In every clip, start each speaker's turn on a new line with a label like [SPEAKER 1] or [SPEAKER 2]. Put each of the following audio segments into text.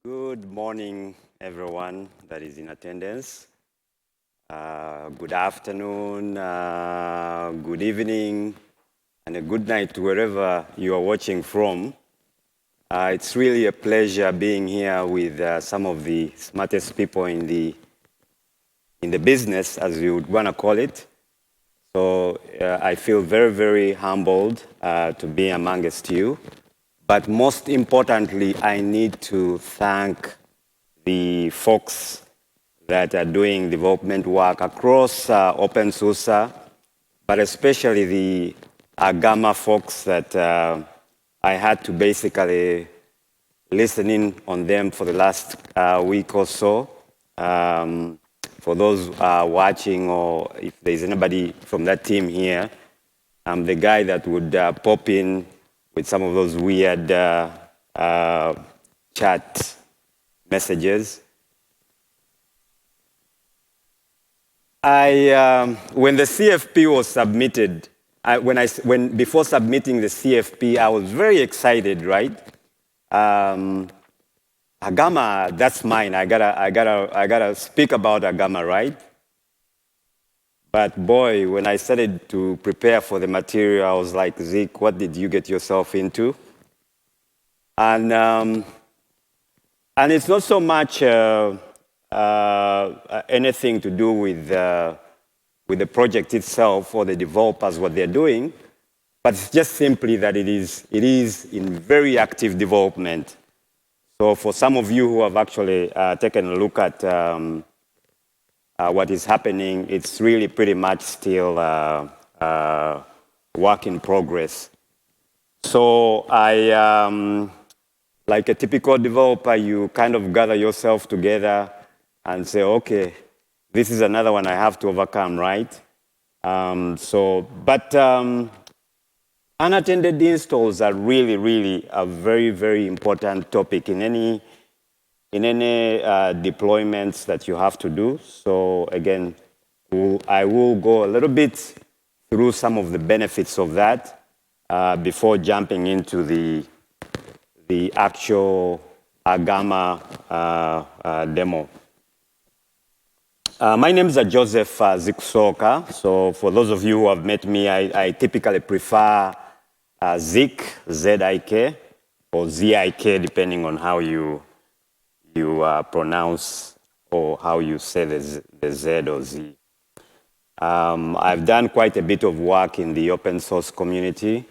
[SPEAKER 1] Good morning, everyone that is in attendance. Good afternoon, good evening, and a good night to wherever you are watching from. It's really a pleasure being here with some of the smartest people in the business, as you would want to call it. So I feel very, very humbled to be amongst you. But most importantly, I need to thank the folks that are doing development work across openSUSE, but especially the Agama folks that I had to basically listen in on them for the last week or so. For those watching, or if there's anybody from that team here, I'm the guy that would pop in with some of those weird chat messages. When the CFP was submitted, before submitting the CFP, I was very excited, right? Agama, that's mine. I gotta speak about Agama, right? But boy, when I started to prepare for the material, I was like, Zeke, what did you get yourself into? And it's not so much anything to do with the project itself or the developers, what they're doing, but it's just simply that it is in very active development. So for some of you who have actually taken a look at what is happening, it's really pretty much still work in progress. So like a typical developer, you kind of gather yourself together and say, okay, this is another one I have to overcome, right? Unattended installs are really, really a very, very important topic in any deployments that you have to do. So again, I will go a little bit through some of the benefits of that before jumping into the actual Agama demo. My name is Joseph Zikusoka. So for those of you who have met me, I typically prefer Zik, Z-I-K, or Z-I-K, depending on how you pronounce or how you say the Z or Z. I've done quite a bit of work in the open source community.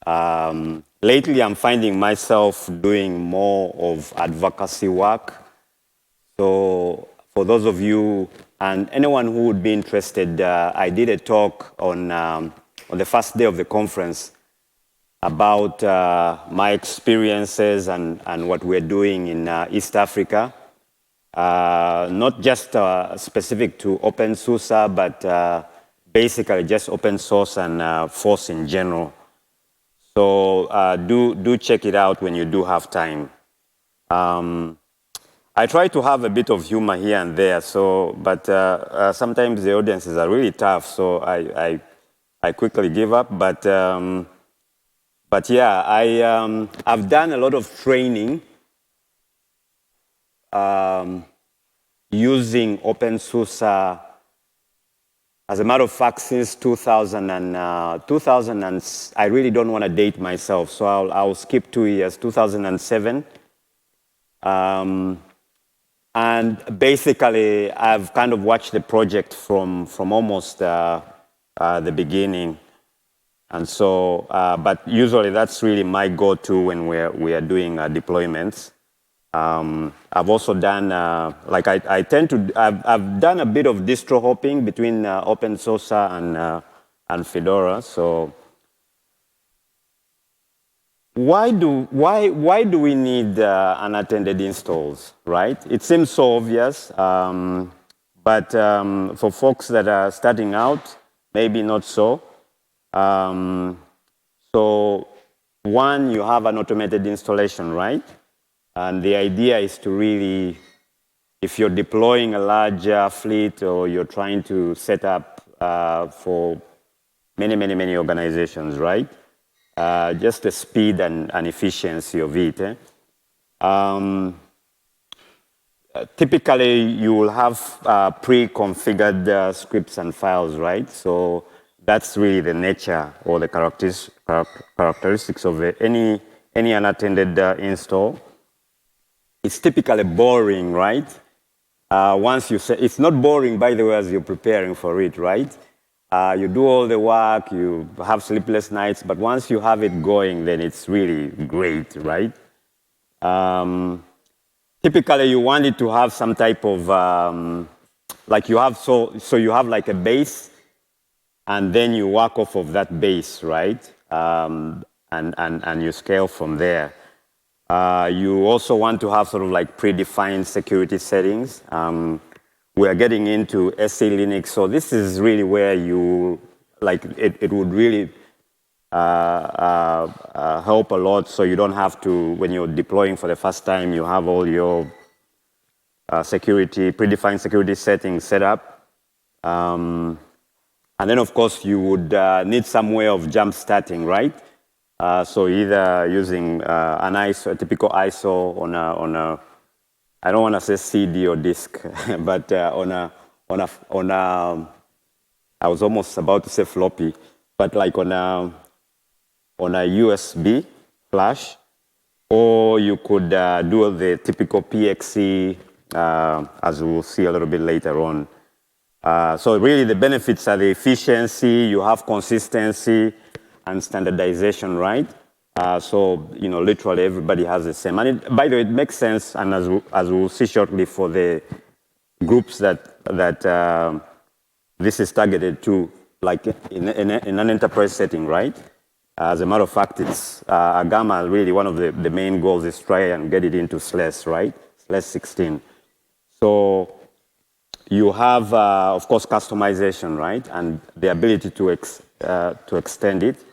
[SPEAKER 1] Lately, I'm finding myself doing more of advocacy work. So for those of you and anyone who would be interested, I did a talk on the first day of the conference about my experiences and what we're doing in East Africa. Not just specific to openSUSE, but basically just open source and force in general. So do check it out when you do have time. I try to have a bit of humor here and there, but sometimes the audiences are really tough, so I quickly give up. But yeah, I've done a lot of training using openSUSE. As a matter of fact, since 2000 and I really don't want to date myself, so I'll skip 2 years, 2007. And basically, I've kind of watched the project from almost the beginning. And so, but usually that's really my go-to when we are doing deployments. I've also done, I've done a bit of distro hopping between openSUSE and Fedora. So why do we need unattended installs, right? It seems so obvious, but for folks that are starting out, maybe not so. So one, you have an automated installation, right? And the idea is to really, if you're deploying a large fleet or you're trying to set up for many organizations, right? Just the speed and efficiency of it. typically you will have pre-configured scripts and files, right? So that's really the nature or the characteristics of any unattended install. It's typically boring, right? Once you say, it's not boring, by the way, as you're preparing for it, right? You do all the work, you have sleepless nights, but once you have it going, then it's really great, right? Typically, you want it to have some type of, like you have, so you have like a base, and then you work off of that base, right? And you scale from there. You also want to have sort of like predefined security settings. We are getting into SE Linux, so this is really where you, like, it would really help a lot, so you don't have to, when you're deploying for the first time, you have all your predefined security settings set up. And then, of course, you would need some way of jump starting, right? So either using an ISO, a typical ISO on a I don't want to say CD or disk, but on a I was almost about to say floppy, but like on a USB flash, or you could do the typical PXE, as we'll see a little bit later on. So really the benefits are the efficiency, you have consistency and standardization, right? So, you know, literally everybody has the same. And by the way, it makes sense, and as we'll see shortly, for the groups that this is targeted to, like in an enterprise setting, right? As a matter of fact, it's Agama, really one of the main goals is try and get it into SLES, right? SLES 16. So you have, of course, customization, right? And the ability to extend it.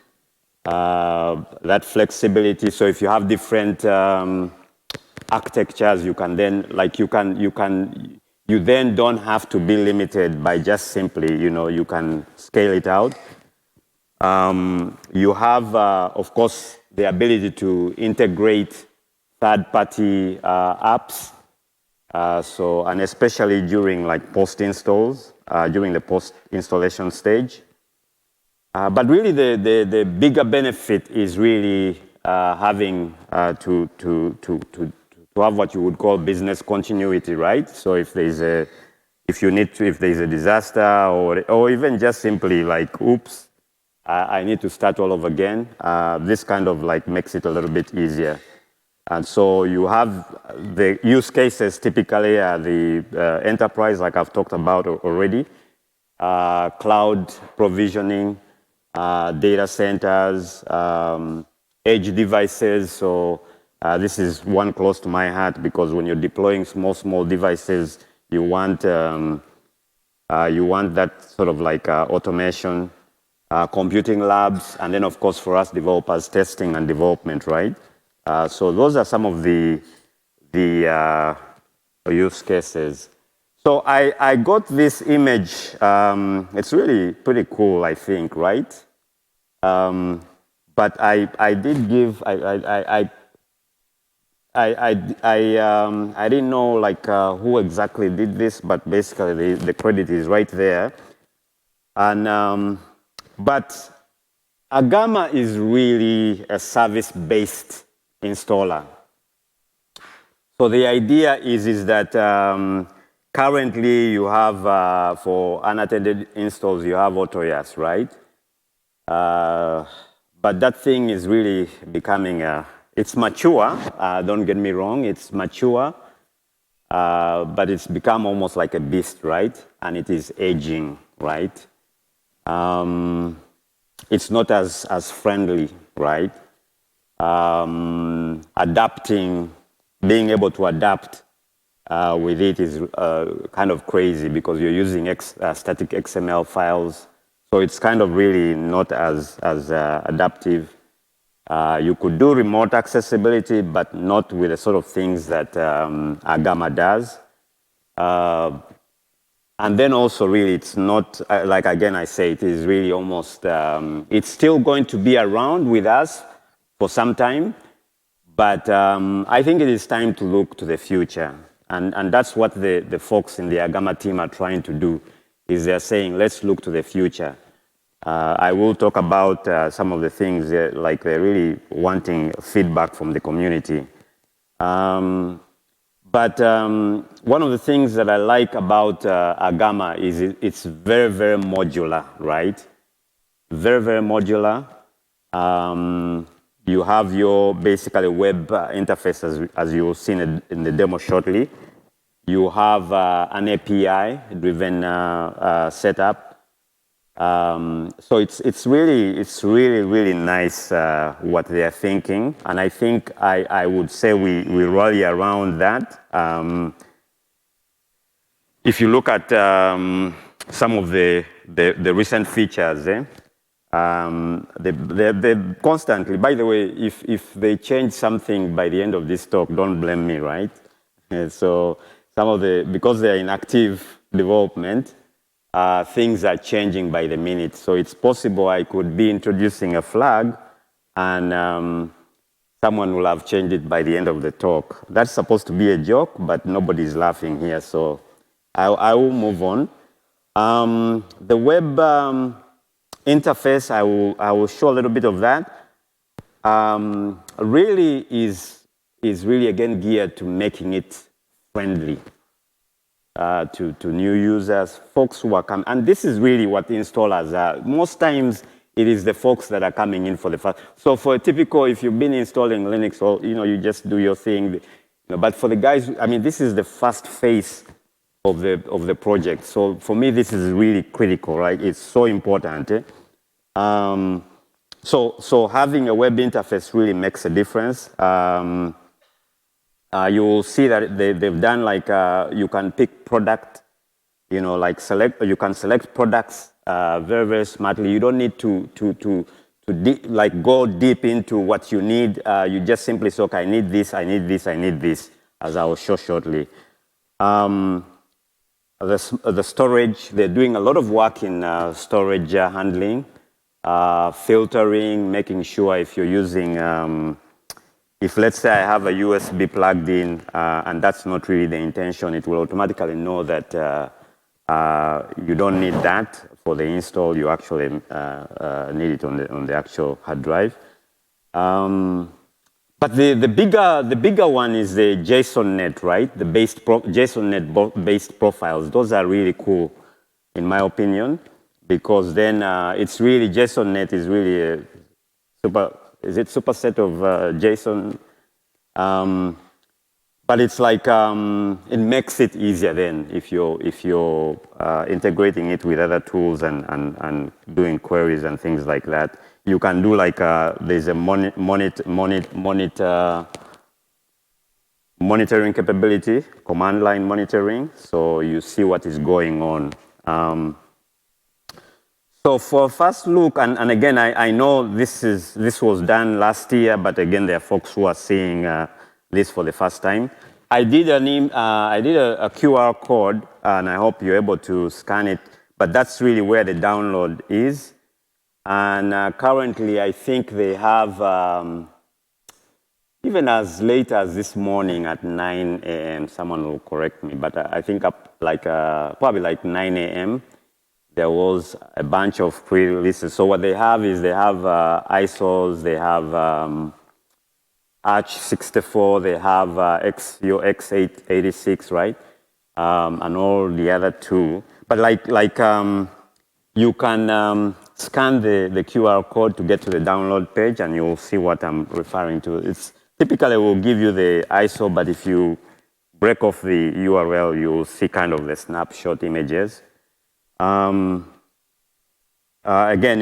[SPEAKER 1] That flexibility, so if you have different architectures, you can then, like you then don't have to be limited by just simply, you know, you can scale it out. You have, of course, the ability to integrate third-party apps, so, and especially during like post-installs, during the post-installation stage. But really, the bigger benefit is really having to have what you would call business continuity, right? So if there's a disaster, or even just simply like, oops, I need to start all over again, this kind of like makes it a little bit easier. And so you have the use cases typically the enterprise, like I've talked about already, cloud provisioning, data centers, edge devices. So this is one close to my heart, because when you're deploying small devices, you want that sort of like automation, computing labs, and then of course for us developers, testing and development, right? So those are some of the use cases. So I got this image. It's really pretty cool, I think, right? But I did give I didn't know like who exactly did this, but basically the credit is right there. And but Agama is really a service-based installer. So the idea is that currently you have, for unattended installs, you have AutoYAST, right? But that thing is really becoming, it's mature, don't get me wrong, it's mature, but it's become almost like a beast, right? And it is aging, right? It's not as friendly, right? Adapting, being able to adapt with it is kind of crazy, because you're using static XML files. So it's kind of really not as adaptive. You could do remote accessibility, but not with the sort of things that Agama does. And then also really it's not, like again I say, it is really almost, it's still going to be around with us for some time, but I think it is time to look to the future. And that's what the folks in the Agama team are trying to do, is they're saying, let's look to the future. I will talk about some of the things, like they're really wanting feedback from the community. But one of the things that I like about Agama is it's very, very modular, right? Very, very modular. You have your basically web interface, as you will see in the demo shortly. You have an API-driven setup. So it's really nice what they are thinking, and I think I would say we rally around that. If you look at some of the recent features, they constantly. By the way, if they change something by the end of this talk, don't blame me, right? And so because they're in active development. Things are changing by the minute. So it's possible I could be introducing a flag and someone will have changed it by the end of the talk. That's supposed to be a joke, but nobody's laughing here, so I will move on. The web interface, I will show a little bit of that. Really is really, again, geared to making it friendly. To new users, folks who are coming, and this is really what the installers are. Most times, it is the folks that are coming in for the first. So for a typical, if you've been installing Linux, or you just do your thing. But for the guys, I mean, this is the first phase of the project. So for me, this is really critical, right? It's so important. So having a web interface really makes a difference. You will see that they've done like you can pick product, like you can select products very, very smartly. You don't need to go deep into what you need. You just simply say, okay, I need this, I need this, I need this, as I will show shortly. The storage, they're doing a lot of work in storage handling, filtering, making sure if you're using if, let's say, I have a USB plugged in, and that's not really the intention, it will automatically know that you don't need that for the install. You actually need it on the actual hard drive. But the bigger one is the JSON-net, right? The JSON-net-based profiles. Those are really cool, in my opinion, because then it's really JSON-net is really a superset of JSON? But it's like it makes it easier then if you're integrating it with other tools and doing queries and things like that. You can do like there's a monitoring capability, command line monitoring, so you see what is going on. So for a first look, and again, I know this was done last year, but again, there are folks who are seeing this for the first time. I did a QR code, and I hope you're able to scan it, but that's really where the download is. And currently, I think they have, even as late as this morning at 9 a.m., someone will correct me, but I think up like probably like 9 a.m., there was a bunch of pre-releases. So what they have is they have ISOs, they have Arch64, they have your x86, right? And all the other two. But you can scan the QR code to get to the download page, and you'll see what I'm referring to. It's typically will give you the ISO, but if you break off the URL, you'll see kind of the snapshot images. Again,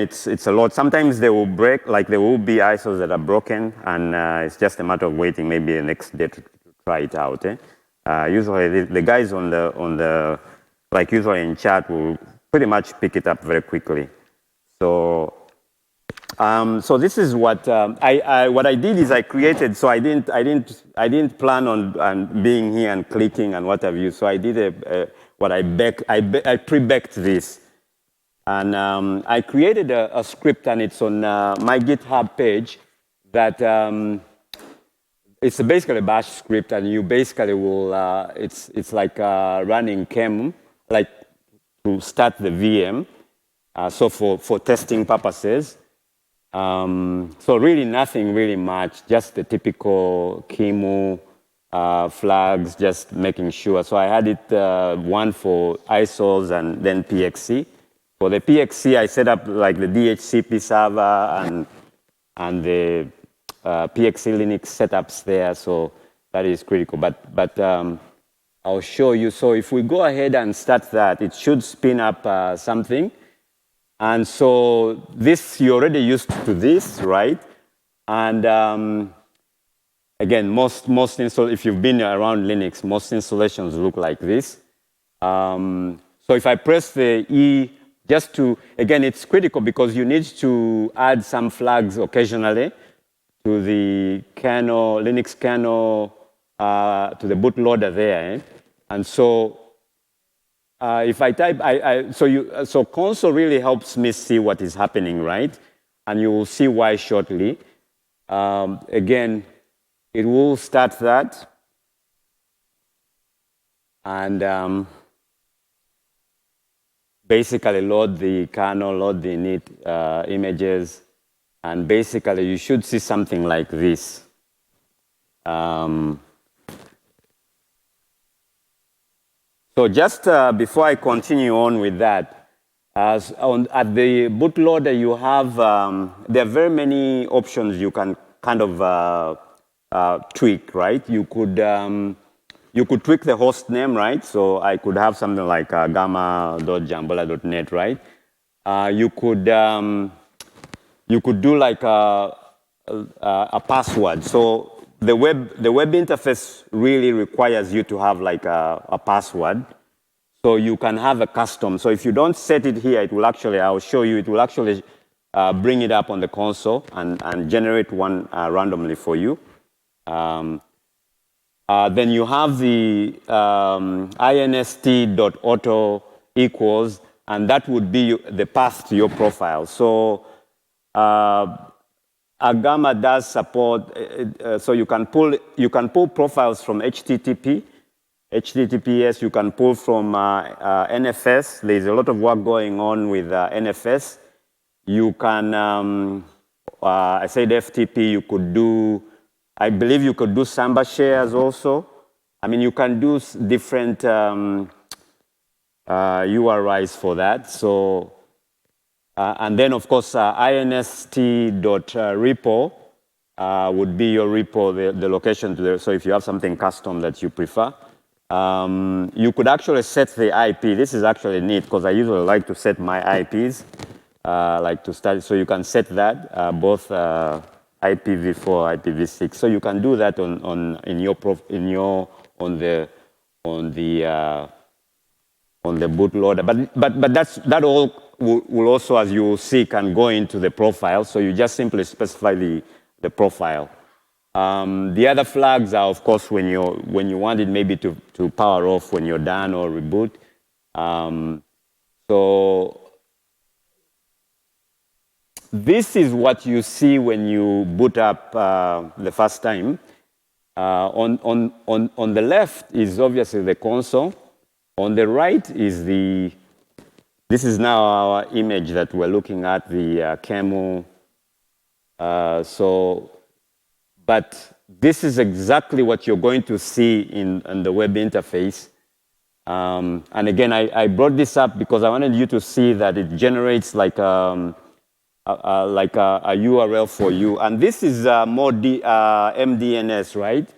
[SPEAKER 1] it's a lot. Sometimes they will break, like there will be ISOs that are broken, and it's just a matter of waiting maybe the next day to try it out. Usually the guys on the like usually in chat will pretty much pick it up very quickly. So so this is what what I did is I created. So I didn't plan on being here and clicking and what have you. So I did I pre-baked this, and I created a script, and it's on my GitHub page. That it's basically a bash script, and you basically will, it's like running chem, like to start the VM. So for testing purposes. So really nothing really much, just the typical QEMU flags, just making sure. So I had it one for ISOs and then PXC. For the PXC, I set up like the DHCP server and the PXC Linux setups there. So that is critical. But I'll show you. So if we go ahead and start that, it should spin up something. And so this, you're already used to this, right? And again, most if you've been around Linux, most installations look like this. So if I press the E, just to, again, it's critical because you need to add some flags occasionally to the kernel, Linux kernel, to the bootloader there. Eh? And so if I type, so console really helps me see what is happening, right? And you will see why shortly. Again, it will start that. And basically load the kernel, load the init images. And basically you should see something like this. So just before I continue on with that, at the bootloader you have, there are very many options you can kind of tweak, right? You could tweak the host name, right? So I could have something like agama.jambola.net, right? You could do like a password. So the web interface really requires you to have like a password. So you can have a custom. So if you don't set it here, it will actually, I'll show you, it will actually bring it up on the console and generate one randomly for you. Then you have the inst.auto equals, and that would be the path to your profile. So Agama does support, so you can pull profiles from HTTPS, you can pull from NFS. There's a lot of work going on with NFS. You can, I said FTP, you could do, I believe you could do Samba shares also. I mean, you can do different URIs for that. So, and then, of course, inst.repo would be your repo, the location to the, so if you have something custom that you prefer. You could actually set the IP. This is actually neat because I usually like to set my IPs, like to start, so you can set that, both IPv4, IPv6. So you can do that on the bootloader. But that all will also, as you will see, can go into the profile. So you just simply specify the profile. The other flags are, of course, when you want it maybe to power off when you're done or reboot. So this is what you see when you boot up the first time. On the left is obviously the console. On the right is this is now our image that we're looking at, the camel. But this is exactly what you're going to see in the web interface. And again, I brought this up because I wanted you to see that it generates like a URL for you. And this is more MDNS, right?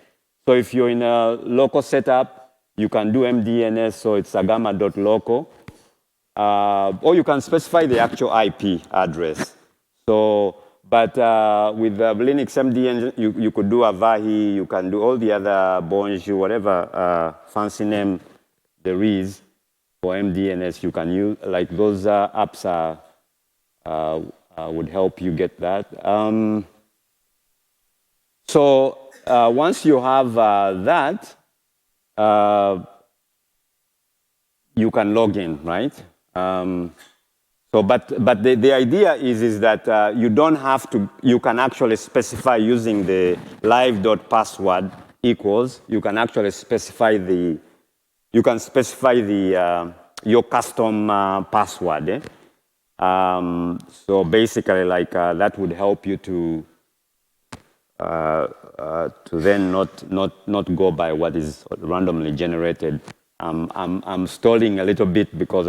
[SPEAKER 1] So if you're in a local setup, you can do MDNS, so it's agama.local. Or you can specify the actual IP address. So, but with Linux MDN, you could do Avahi, you can do all the other Bonjour, whatever fancy name there is for MDNS, you can use, like those apps would help you get that. So once you have that, you can log in, right? So, but the idea is that you don't have to, you can actually specify using the live.password equals, you can actually specify the, your custom password. So basically like that would help you to then not go by what is randomly generated. I'm stalling a little bit because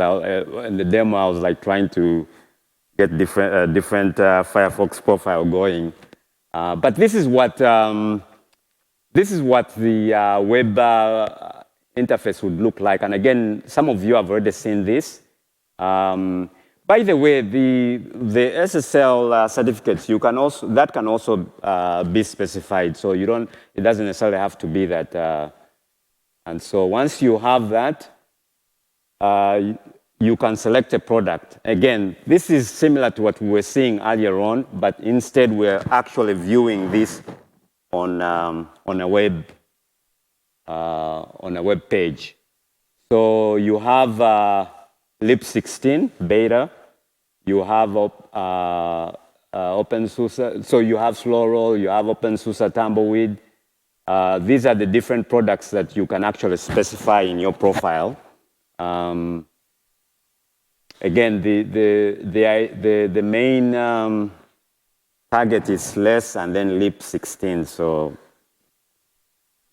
[SPEAKER 1] in the demo I was like trying to get different Firefox profile going. But this is what the web interface would look like. And again, some of you have already seen this. By the way, the SSL certificates, that can also be specified. So it doesn't necessarily have to be that. And so once you have that, you can select a product. Again, this is similar to what we were seeing earlier on, but instead we're actually viewing this on a web page. So you have lib16 beta. You have openSUSE, so you have Slow-Roll, you have openSUSE Tumbleweed. These are the different products that you can actually specify in your profile. Again, the main target is less and then lib16. So,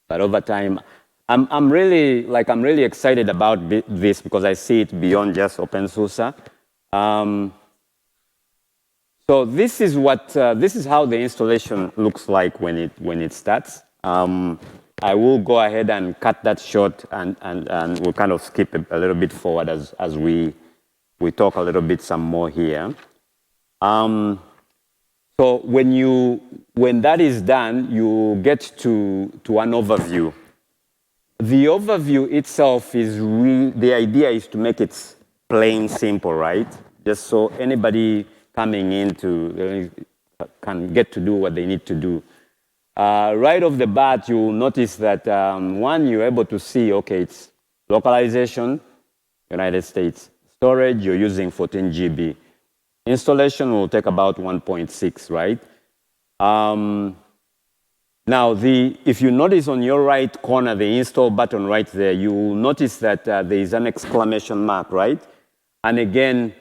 [SPEAKER 1] but over time, I'm really excited about this because I see it beyond just openSUSE. So this is how the installation looks like when it starts. I will go ahead and cut that short and we'll kind of skip a little bit forward as we talk a little bit some more here. So when that is done, you get to an overview. The overview itself is the idea is to make it plain simple, right? Just so anybody coming in can get to do what they need to do. Right off the bat, you'll notice that one, you're able to see, okay, it's localization, United States. Storage, you're using 14 GB. Installation will take about 1.6, right? Now, if you notice on your right corner, the install button right there, you will notice that there is an exclamation mark, right? And again,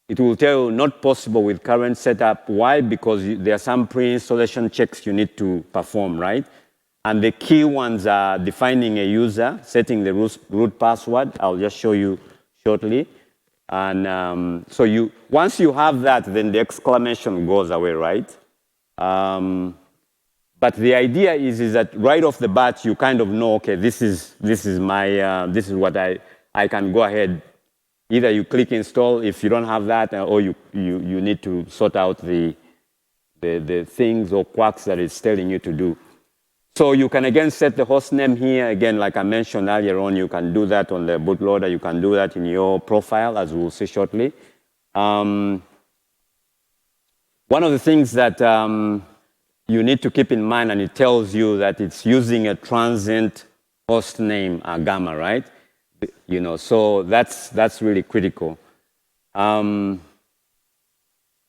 [SPEAKER 1] it will tell you not possible with current setup. Why? Because there are some pre-installation checks you need to perform, right? And the key ones are defining a user, setting the root password. I'll just show you shortly. And so once you have that, then the exclamation goes away, right? But the idea is that right off the bat, you kind of know, okay, this is what I can go ahead. Either you click install if you don't have that, or you need to sort out the things or quirks that it's telling you to do. So you can again set the host name here. Again, like I mentioned earlier on, you can do that on the bootloader. You can do that in your profile, as we'll see shortly. One of the things that you need to keep in mind, and it tells you that it's using a transient host name, Agama, right? So that's really critical. Then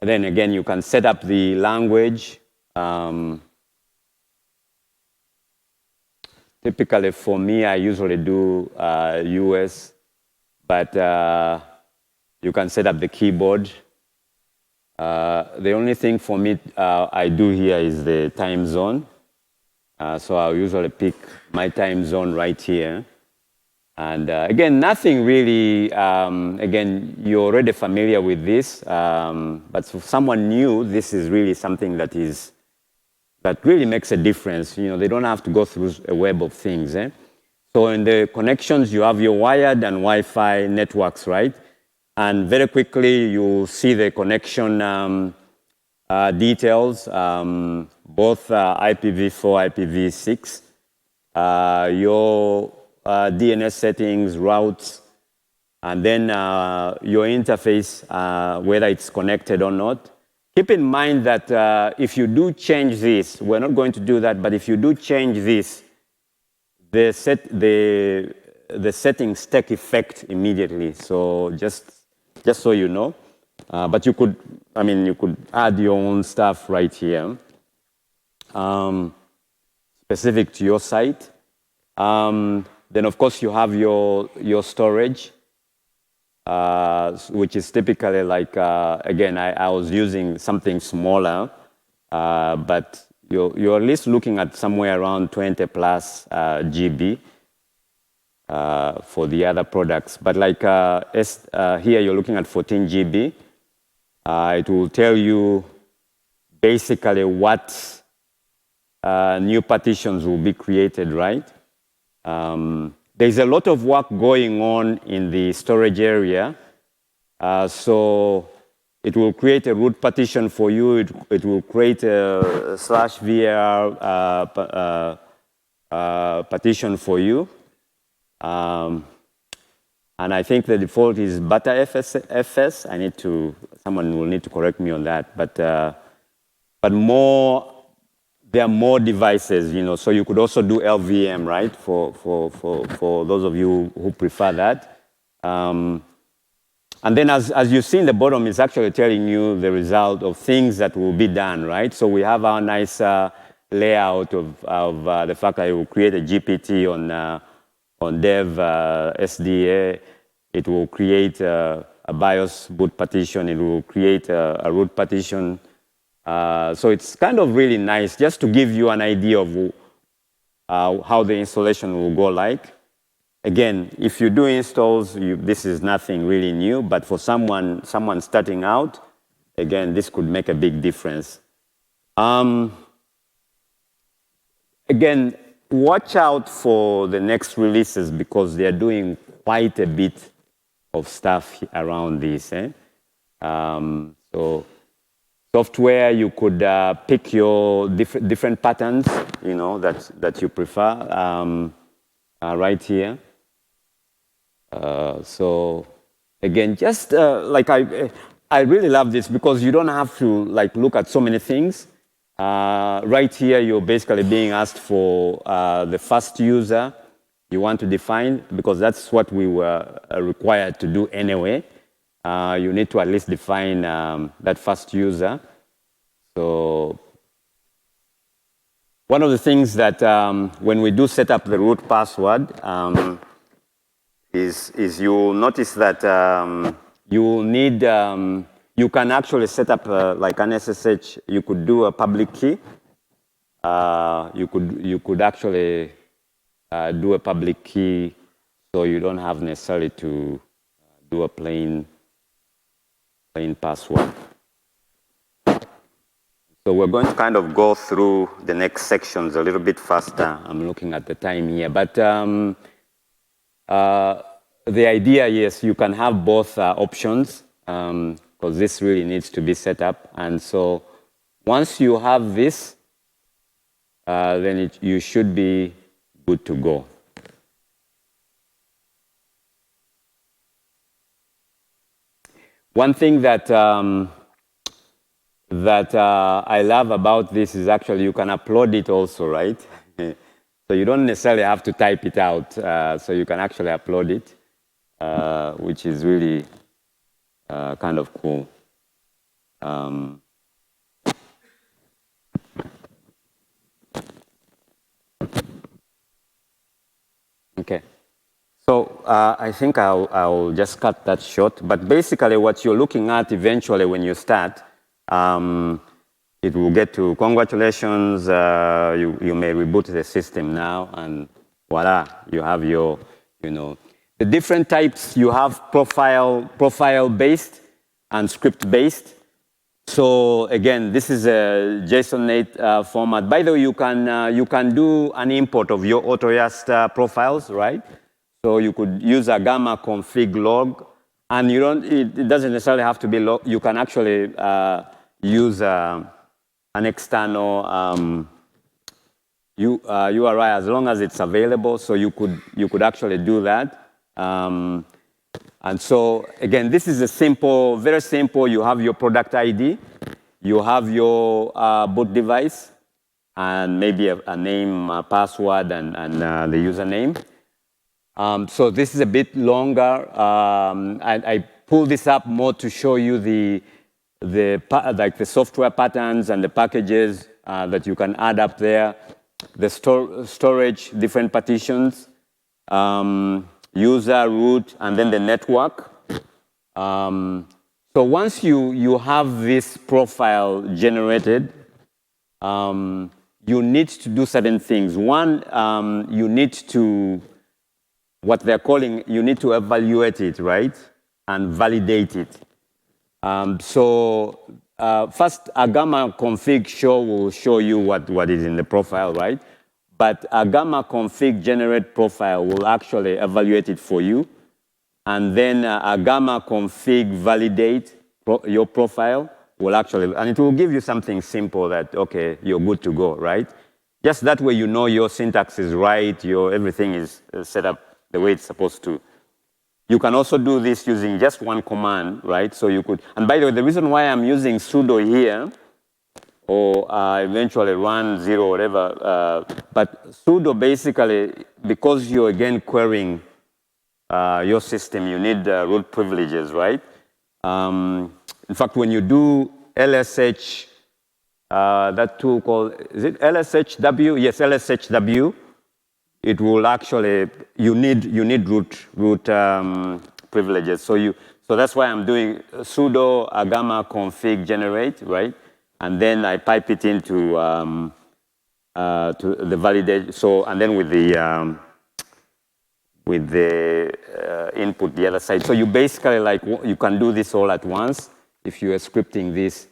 [SPEAKER 1] again, you can set up the language. Typically for me, I usually do US, but you can set up the keyboard. The only thing for me I do here is the time zone. So I'll usually pick my time zone right here. And again, nothing really, again, you're already familiar with this, but for someone new, this is really something that really makes a difference. They don't have to go through a web of things. So in the connections, you have your wired and Wi-Fi networks, right? And very quickly, you'll see the connection details, both IPv4, IPv6, your DNS settings, routes, and then your interface, whether it's connected or not. Keep in mind that if you do change this, we're not going to do that, but if you do change this, the settings take effect immediately. So just so you know. But you could, you could add your own stuff right here, specific to your site. Then, of course, you have your storage, which is typically like, again, I was using something smaller, but you're at least looking at somewhere around 20 plus GB for the other products. But like here, you're looking at 14 GB. It will tell you basically what new partitions will be created, right? There's a lot of work going on in the storage area. So it will create a root partition for you. It will create a /var partition for you. And I think the default is ButterFS. Someone will need to correct me on that. But there are more devices, so you could also do LVM, right, for those of you who prefer that. And then as you see in the bottom, it's actually telling you the result of things that will be done, right? So we have our nice layout of the fact that it will create a GPT on dev SDA. It will create a BIOS boot partition. It will create a root partition. So it's kind of really nice just to give you an idea of how the installation will go like. Again, if you do installs, this is nothing really new, but for someone starting out, again, this could make a big difference. Again, watch out for the next releases because they're doing quite a bit of stuff around this. So software, you could pick your different patterns, that you prefer right here. So again, just like I really love this because you don't have to like look at so many things. Right here, you're basically being asked for the first user you want to define because that's what we were required to do anyway. You need to at least define that first user. So one of the things that when we do set up the root password is you'll notice that you will need, you can actually set up like an SSH, you could do a public key. You could actually do a public key so you don't have necessarily to do a plain password. So we're going to kind of go through the next sections a little bit faster. I'm looking at the time here, but the idea, yes, you can have both options because this really needs to be set up. And so once you have this, then you should be good to go. One thing that I love about this is actually you can upload it also, right? So you don't necessarily have to type it out. So you can actually upload it, which is really kind of cool. Okay. So I think I'll just cut that short. But basically what you're looking at eventually when you start, it will get to congratulations, you may reboot the system now, and voila, you have your, the different types. You have profile-based and script-based. So again, this is a JSON format. By the way, you can do an import of your AutoYAST profiles, right? So you could use Agama config log, and it doesn't necessarily have to be log. You can actually use an external URI as long as it's available. So you could actually do that. And so again, this is a simple, very simple. You have your product ID, you have your boot device, and maybe a name, a password, and the username. So this is a bit longer. I pull this up more to show you like the software patterns and the packages that you can add up there, the storage, different partitions, user, root, and then the network. So once you have this profile generated, you need to do certain things. One, you need to, what they're calling, you need to evaluate it, right? And validate it. First, Agama config show will show you what is in the profile, right? But Agama config generate profile will actually evaluate it for you. And then Agama config validate your profile will actually, and it will give you something simple that, okay, you're good to go, right? Just that way you know your syntax is right, everything is set up the way it's supposed to. You can also do this using just one command, right? So you could, and by the way, the reason why I'm using sudo here, or eventually run 0, whatever, but sudo basically, because you're again querying your system, you need root privileges, right? In fact, when you do LSH, that tool called, is it LSHW? Yes, LSHW. It will actually, you need root privileges. So that's why I'm doing sudo agama config generate, right? And then I pipe it into to the validate. So and then with the input the other side. So you basically like you can do this all at once if you are scripting this.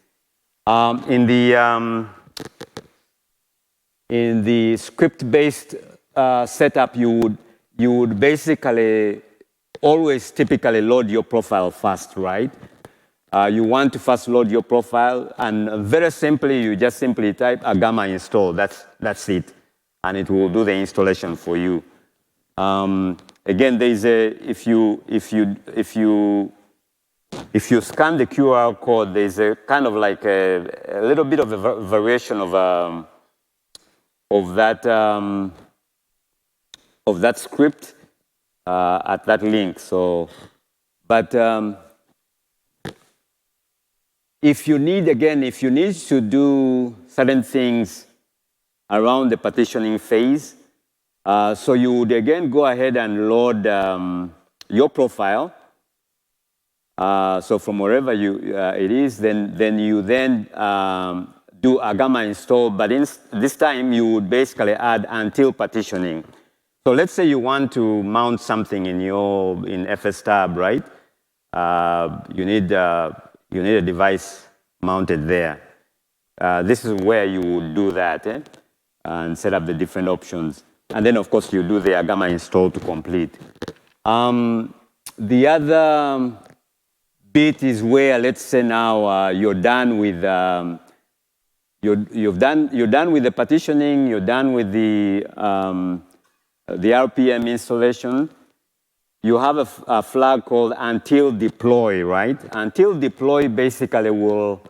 [SPEAKER 1] In the script-based setup, you would basically always typically load your profile first, right? You want to first load your profile, and very simply, you just simply type Agama install. That's it, and it will do the installation for you. Again, there is if you scan the QR code, there's a kind of like a little bit of a variation of that script at that link. So, but if you need to do certain things around the partitioning phase, so you would again go ahead and load your profile. So from wherever it is, then you do Agama install, but this time you would basically add until partitioning. So let's say you want to mount something in FS tab, right? You need a device mounted there. This is where you would do that and set up the different options. And then, of course, you do the Agama install to complete. The other bit is where, let's say now you're done with you're done with the partitioning. You're done with the RPM installation. You have a flag called until deploy, right? Until deploy basically will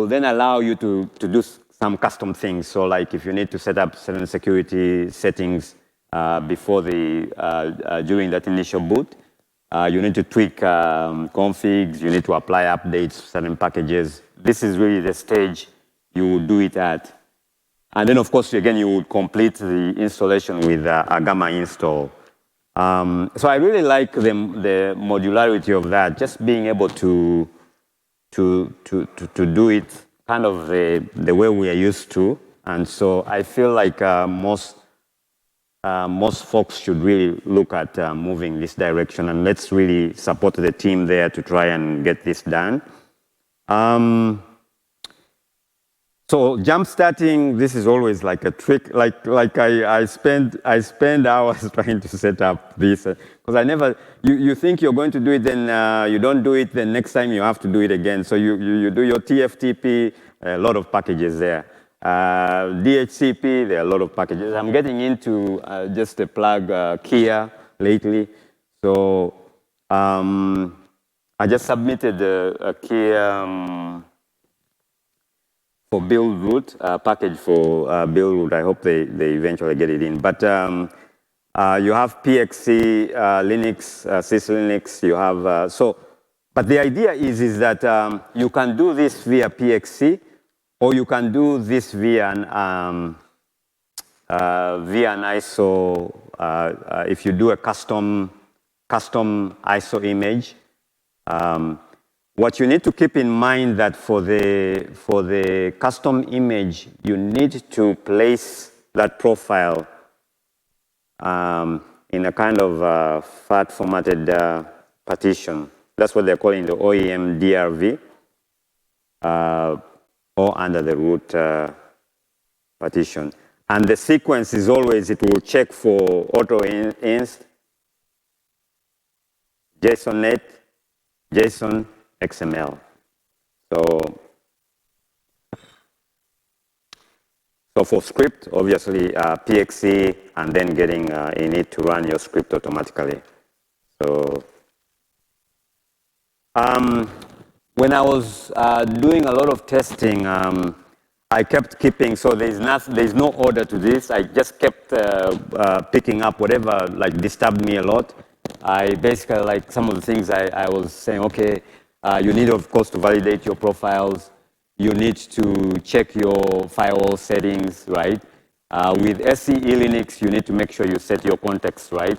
[SPEAKER 1] then allow you to do some custom things. So like if you need to set up certain security settings before during that initial boot, you need to tweak configs, you need to apply updates to certain packages. This is really the stage you would do it at. And then of course, again, you would complete the installation with Agama install. So I really like the modularity of that, just being able to do it kind of the way we are used to. And so I feel like most folks should really look at moving this direction, and let's really support the team there to try and get this done. So Jumpstarting, this is always like a trick. Like I spend hours trying to set up this because I never. You think you're going to do it, then you don't do it. Then next time you have to do it again. So you do your TFTP, a lot of packages there. DHCP, there are a lot of packages. I'm getting into just a plug Kia lately. So I just submitted a Kia. For build root, package for build root. I hope they eventually get it in. But you have PXC, Linux, syslinux. You have, so But the idea is that you can do this via PXC, or you can do this via an ISO, if you do a custom ISO image. What you need to keep in mind that for the custom image, you need to place that profile in a kind of fat formatted partition. That's what they're calling the OEM DRV, or under the root partition. And the sequence is always, it will check for AutoYAST, JSON-net, JSON, XML. So for script, obviously PXC, and then getting in it to run your script automatically. So when I was doing a lot of testing, I kept keeping, so there's no order to this. I just kept picking up whatever like disturbed me a lot. I basically, like some of the things I was saying, okay, you need, of course, to validate your profiles. You need to check your firewall settings, right? With SCE Linux, you need to make sure you set your context right.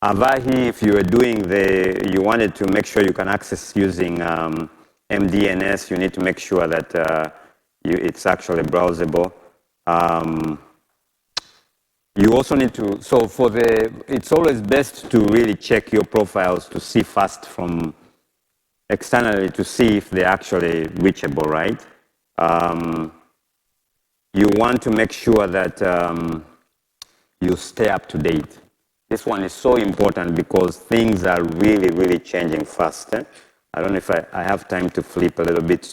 [SPEAKER 1] Avahi, if you were doing you wanted to make sure you can access using MDNS, you need to make sure that it's actually browsable. You also need to, so it's always best to really check your profiles to see first from externally to see if they're actually reachable, right? You want to make sure that you stay up to date. This one is so important because things are really, really changing fast. I don't know if I have time to flip a little bit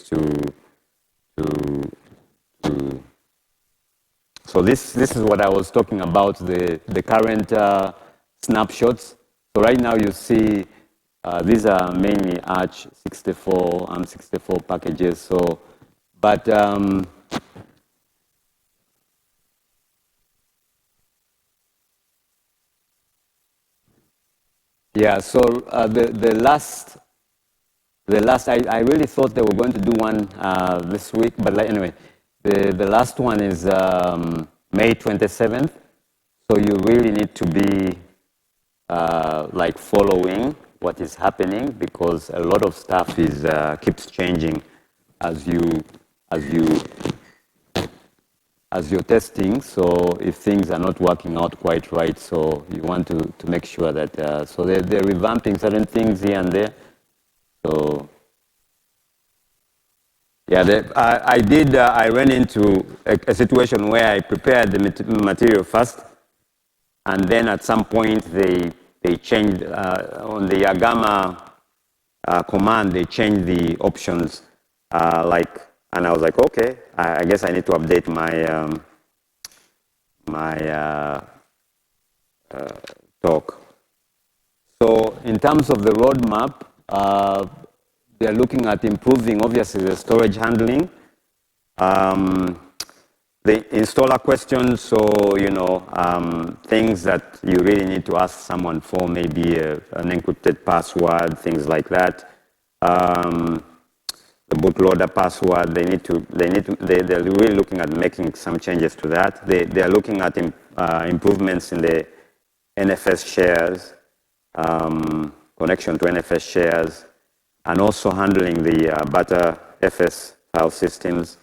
[SPEAKER 1] So this is what I was talking about, the current snapshots. So right now you see these are mainly Arch 64, ARM64 packages. So, but yeah, so the last, I really thought they were going to do one this week, but like, anyway, the last one is May 27th. So you really need to be like following what is happening because a lot of stuff is keeps changing as you're testing. So if things are not working out quite right, so you want to make sure that, so they're revamping certain things here and there. So yeah, I ran into a situation where I prepared the material first, and then at some point they changed, on the Agama command, they changed the options, and I was like, okay, I guess I need to update my talk. So in terms of the roadmap, they're looking at improving, obviously, the storage handling, the installer questions, so, things that you really need to ask someone for, maybe an encrypted password, things like that. The bootloader password, they're really looking at making some changes to that. They're looking at improvements in the NFS shares, connection to NFS shares, and also handling the ButterFS file systems,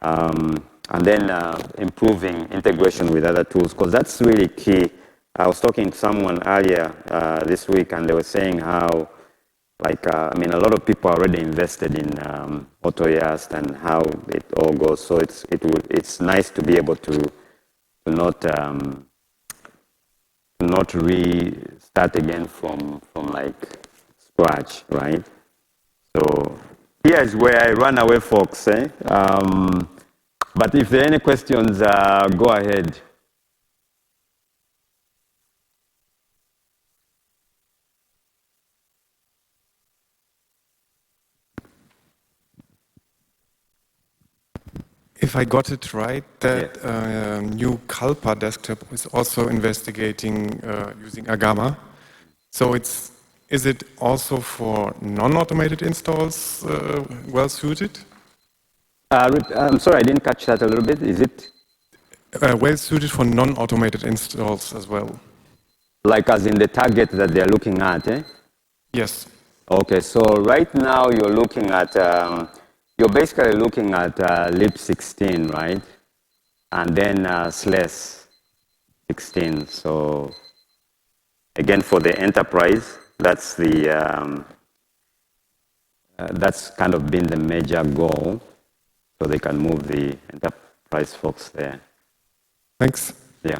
[SPEAKER 1] and then improving integration with other tools, because that's really key. I was talking to someone earlier this week, and they were saying how, a lot of people are already invested in AutoYAST and how it all goes. So it's nice to be able to not restart again from scratch, right? So here's where I run away, folks. But if there are any questions, go ahead.
[SPEAKER 2] If I got it right, that new Kalpa desktop is also investigating using Agama. So it's Is it also for non-automated installs well suited?
[SPEAKER 1] I'm sorry, I didn't catch that a little bit. Is it?
[SPEAKER 2] Well suited for non-automated installs as well.
[SPEAKER 1] Like as in the target that they're looking at, eh?
[SPEAKER 2] Yes.
[SPEAKER 1] Okay, so right now you're looking at, you're basically looking at lib16, right? And then slash 16. So again, for the enterprise, that's the, that's kind of been the major goal. So they can move the enterprise folks there.
[SPEAKER 2] Thanks.
[SPEAKER 1] Yeah.